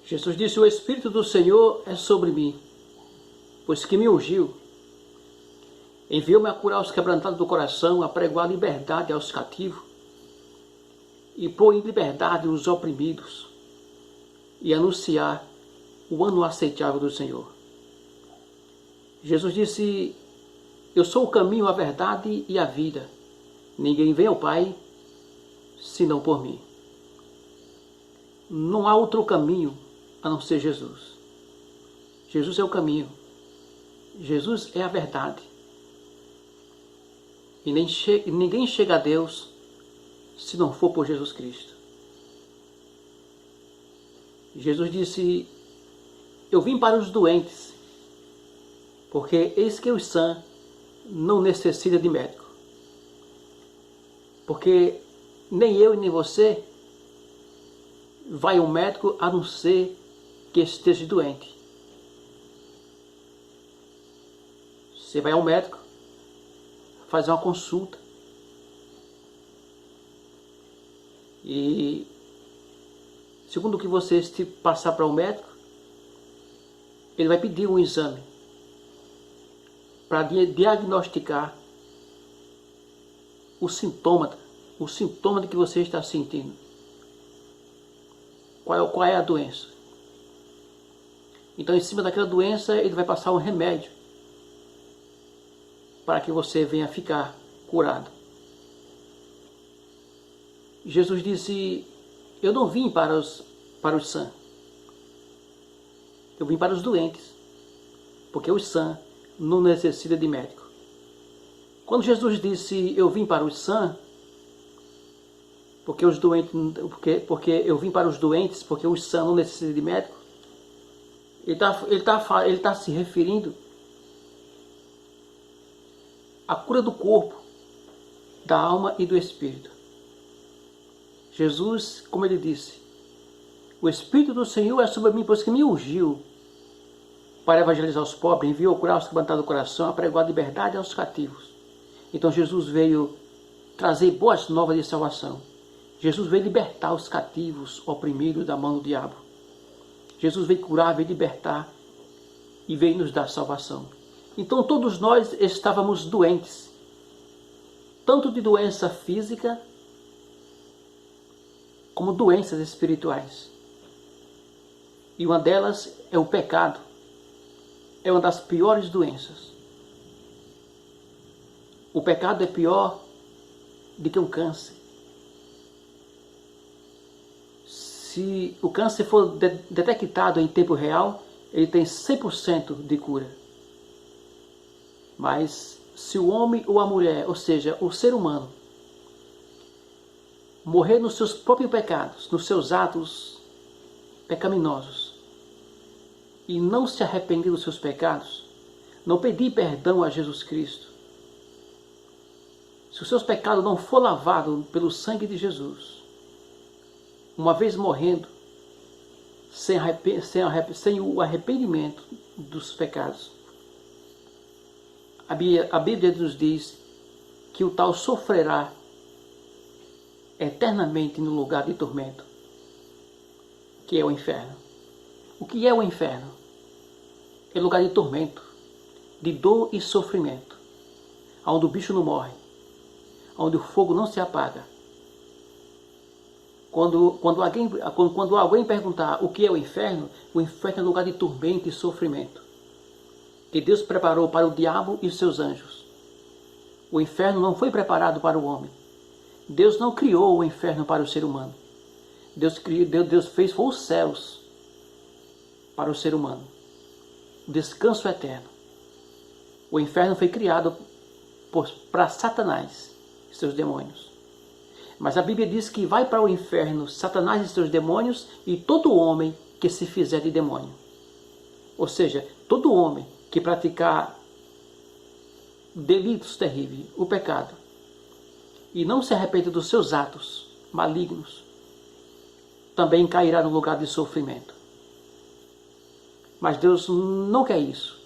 Jesus disse: o Espírito do Senhor é sobre mim, pois que me ungiu. Enviou-me a curar os quebrantados do coração, a pregoar liberdade aos cativos, e pôr em liberdade os oprimidos, e anunciar o ano aceitável do Senhor. Jesus disse: eu sou o caminho, a verdade e a vida. Ninguém vem ao Pai senão por mim. Não há outro caminho a não ser Jesus. Jesus é o caminho. Jesus é a verdade. E ninguém chega a Deus se não for por Jesus Cristo. Jesus disse: eu vim para os doentes, porque eis que os sãs não necessitam de médico. Porque nem eu e nem você vai ao médico a não ser que esteja doente. Você vai ao médico, faz uma consulta, e segundo o que você passar para o médico, ele vai pedir um exame para diagnosticar o sintoma de que você está sentindo. Qual é a doença? Então, em cima daquela doença, ele vai passar um remédio para que você venha ficar curado. Jesus disse: eu não vim para os sãs, eu vim para os doentes, porque os sãs não necessitam de médico. Quando Jesus disse: eu vim para os sãs, porque eu vim para os doentes, porque os sãs não necessitam de médico, ele tá se referindo à cura do corpo, da alma e do espírito. Jesus, como ele disse: o Espírito do Senhor é sobre mim, pois que me ungiu para evangelizar os pobres, enviou curar os quebrantados do coração, a pregoar a liberdade aos cativos. Então Jesus veio trazer boas novas de salvação. Jesus veio libertar os cativos oprimidos da mão do diabo. Jesus veio curar, veio libertar e veio nos dar salvação. Então todos nós estávamos doentes, tanto de doença física como doenças espirituais. E uma delas é o pecado. É uma das piores doenças. O pecado é pior do que um câncer. Se o câncer for detectado em tempo real, ele tem 100% de cura. Mas se o homem ou a mulher, ou seja, o ser humano, morrer nos seus próprios pecados, nos seus atos pecaminosos, e não se arrepender dos seus pecados, não pedir perdão a Jesus Cristo, se os seus pecados não for lavado pelo sangue de Jesus, uma vez morrendo, sem o arrependimento dos pecados, a Bíblia nos diz que o tal sofrerá eternamente no lugar de tormento, que é o inferno. O que é o inferno? É lugar de tormento, de dor e sofrimento, onde o bicho não morre, onde o fogo não se apaga. Quando alguém perguntar o que é o inferno é lugar de tormento e sofrimento, que Deus preparou para o diabo e os seus anjos. O inferno não foi preparado para o homem. Deus não criou o inferno para o ser humano. Deus fez os céus para o ser humano. O descanso eterno. O inferno foi criado para Satanás e seus demônios. Mas a Bíblia diz que vai para o inferno Satanás e seus demônios e todo homem que se fizer de demônio. Ou seja, todo homem que praticar delitos terríveis, o pecado, e não se arrepende dos seus atos malignos, também cairá no lugar de sofrimento. Mas Deus não quer isso.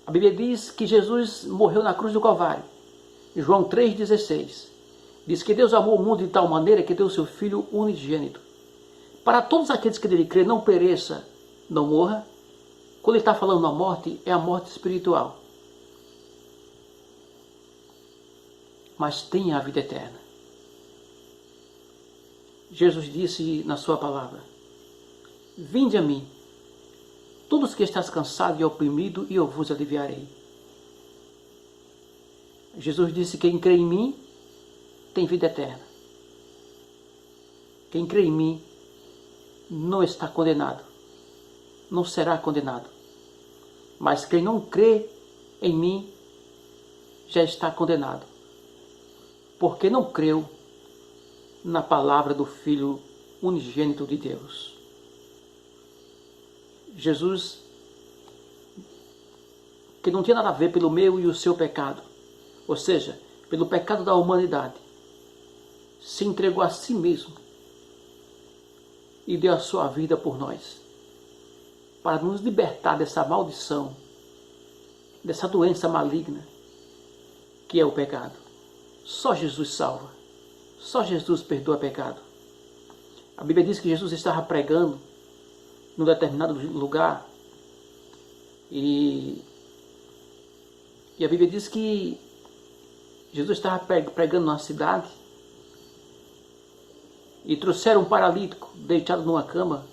A Bíblia diz que Jesus morreu na cruz do Calvário. Em João 3,16. Diz que Deus amou o mundo de tal maneira que deu o seu Filho unigênito, para todos aqueles que nele crê não pereça, não morra. Quando ele está falando na morte, é a morte espiritual. Mas tenha a vida eterna. Jesus disse na sua palavra: vinde a mim, todos que estás cansado e oprimido, e eu vos aliviarei. Jesus disse: quem crê em mim tem vida eterna. Quem crê em mim não está condenado, não será condenado. Mas quem não crê em mim já está condenado, porque não creu na palavra do Filho unigênito de Deus. Jesus, que não tinha nada a ver pelo meu e o seu pecado, ou seja, pelo pecado da humanidade, se entregou a si mesmo e deu a sua vida por nós, para nos libertar dessa maldição, dessa doença maligna que é o pecado. Só Jesus salva, só Jesus perdoa pecado. A Bíblia diz que Jesus estava pregando num determinado lugar e a Bíblia diz que Jesus estava pregando numa cidade e trouxeram um paralítico deitado numa cama.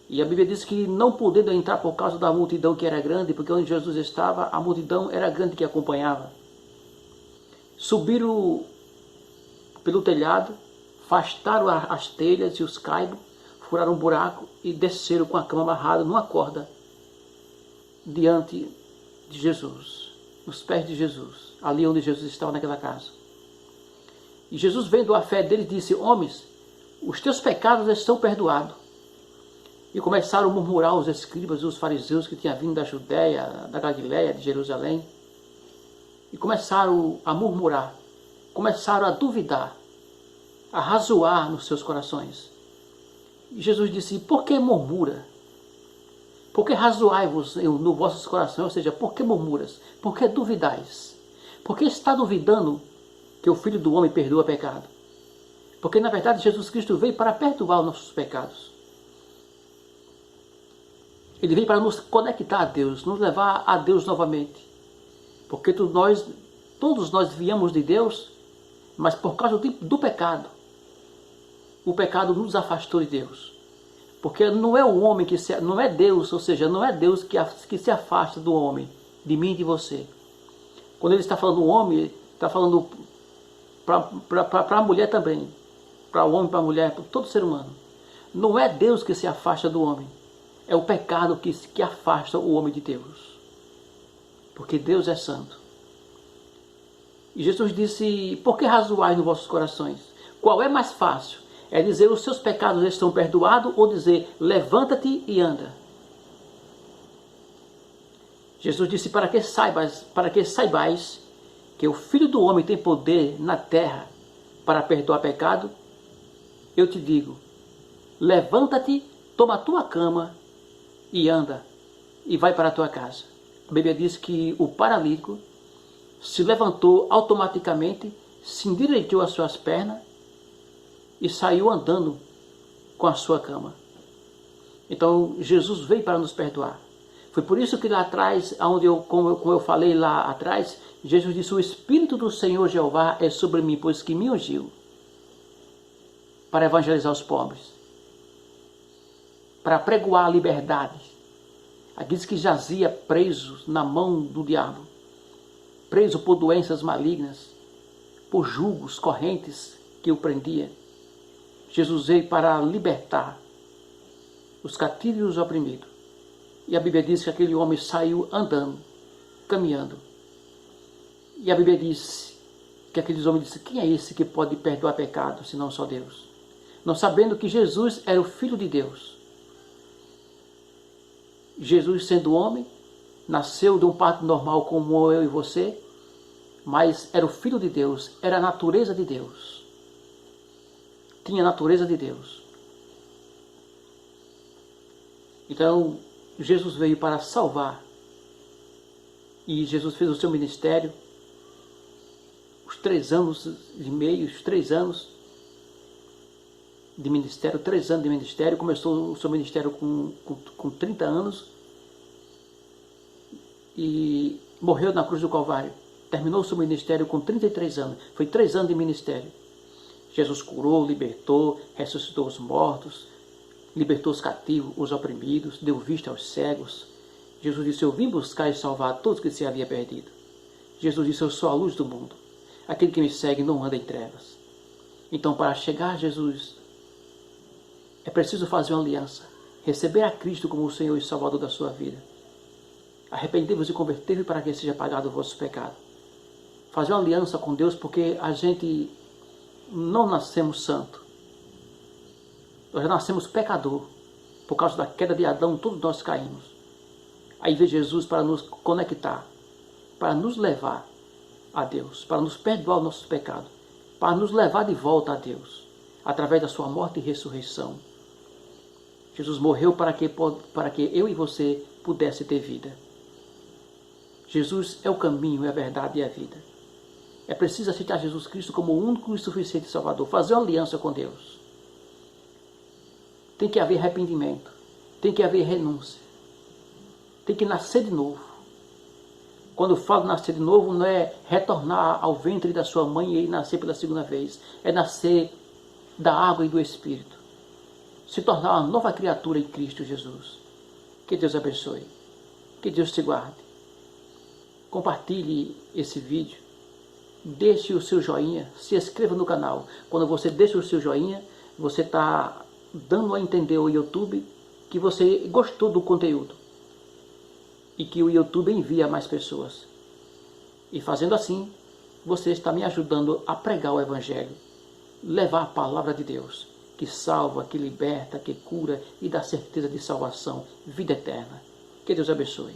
E a Bíblia diz que não podendo entrar por causa da multidão que era grande, porque onde Jesus estava, a multidão era grande que acompanhava. Subiram pelo telhado, afastaram as telhas e os caibros, furaram um buraco e desceram com a cama amarrada numa corda diante de Jesus, nos pés de Jesus, ali onde Jesus estava naquela casa. E Jesus, vendo a fé deles, disse: homens, os teus pecados estão perdoados. E começaram a murmurar os escribas e os fariseus que tinham vindo da Judéia, da Galiléia, de Jerusalém. E começaram a murmurar, começaram a duvidar, a razoar nos seus corações. E Jesus disse: por que murmura? Por que razoai-vos nos vossos corações? Ou seja, por que murmuras? Por que duvidais? Por que está duvidando que o Filho do Homem perdoa pecado? Porque na verdade Jesus Cristo veio para perdoar os nossos pecados. Ele veio para nos conectar a Deus, nos levar a Deus novamente. Porque todos nós viemos de Deus, mas por causa do pecado, o pecado nos afastou de Deus. Porque não é o homem não é Deus, ou seja, não é Deus que se afasta do homem, de mim e de você. Quando ele está falando do homem, ele está falando para a mulher também, para o homem, para a mulher, para todo ser humano. Não é Deus que se afasta do homem, é o pecado que afasta o homem de Deus. Porque Deus é santo. E Jesus disse: por que razoais nos vossos corações? Qual é mais fácil? É dizer: os seus pecados estão perdoados, ou dizer: levanta-te e anda? Jesus disse: para que saibais que o Filho do Homem tem poder na terra para perdoar pecado, eu te digo: levanta-te, toma a tua cama e anda, e vai para a tua casa. A Bíblia diz que o paralítico se levantou automaticamente, se endireitou as suas pernas e saiu andando com a sua cama. Então Jesus veio para nos perdoar. Foi por isso que lá atrás, como eu falei lá atrás, Jesus disse: o Espírito do Senhor Jeová é sobre mim, pois que me ungiu para evangelizar os pobres, para pregoar a liberdade aqueles que jazia presos na mão do diabo, preso por doenças malignas, por julgos, correntes que o prendia. Jesus veio para libertar os cativos e os oprimidos. E a Bíblia diz que aquele homem saiu andando, caminhando. E a Bíblia diz que aqueles homens disseram: quem é esse que pode perdoar pecado, senão só Deus? Não sabendo que Jesus era o Filho de Deus. Jesus, sendo homem, nasceu de um parto normal como eu e você, mas era o Filho de Deus, era a natureza de Deus. Tinha a natureza de Deus. Então, Jesus veio para salvar. E Jesus fez o seu ministério, os 3 anos e meio, os 3 anos, de ministério, 3 anos de ministério. Começou o seu ministério com 30 anos e morreu na cruz do Calvário. Terminou o seu ministério com 33 anos. Foi 3 anos de ministério. Jesus curou, libertou, ressuscitou os mortos, libertou os cativos, os oprimidos, deu vista aos cegos. Jesus disse: eu vim buscar e salvar todos que se havia perdido. Jesus disse: eu sou a luz do mundo. Aquele que me segue não anda em trevas. Então, para chegar a Jesus, é preciso fazer uma aliança, receber a Cristo como o Senhor e Salvador da sua vida. Arrependei-vos e convertei-vos para que seja pagado o vosso pecado. Fazer uma aliança com Deus, porque a gente não nascemos santo. Nós já nascemos pecador. Por causa da queda de Adão, todos nós caímos. Aí veio Jesus para nos conectar, para nos levar a Deus, para nos perdoar os nossos pecados, para nos levar de volta a Deus, através da sua morte e ressurreição. Jesus morreu para que eu e você pudesse ter vida. Jesus é o caminho, é a verdade e a vida. É preciso aceitar Jesus Cristo como o único e suficiente Salvador, fazer uma aliança com Deus. Tem que haver arrependimento, tem que haver renúncia, tem que nascer de novo. Quando eu falo nascer de novo, não é retornar ao ventre da sua mãe e nascer pela segunda vez, é nascer da água e do Espírito, se tornar uma nova criatura em Cristo Jesus. Que Deus abençoe, que Deus te guarde. Compartilhe esse vídeo, deixe o seu joinha, se inscreva no canal. Quando você deixa o seu joinha, você está dando a entender ao YouTube que você gostou do conteúdo e que o YouTube envia a mais pessoas. E fazendo assim, você está me ajudando a pregar o Evangelho, levar a palavra de Deus, que salva, que liberta, que cura e dá certeza de salvação, vida eterna. Que Deus abençoe.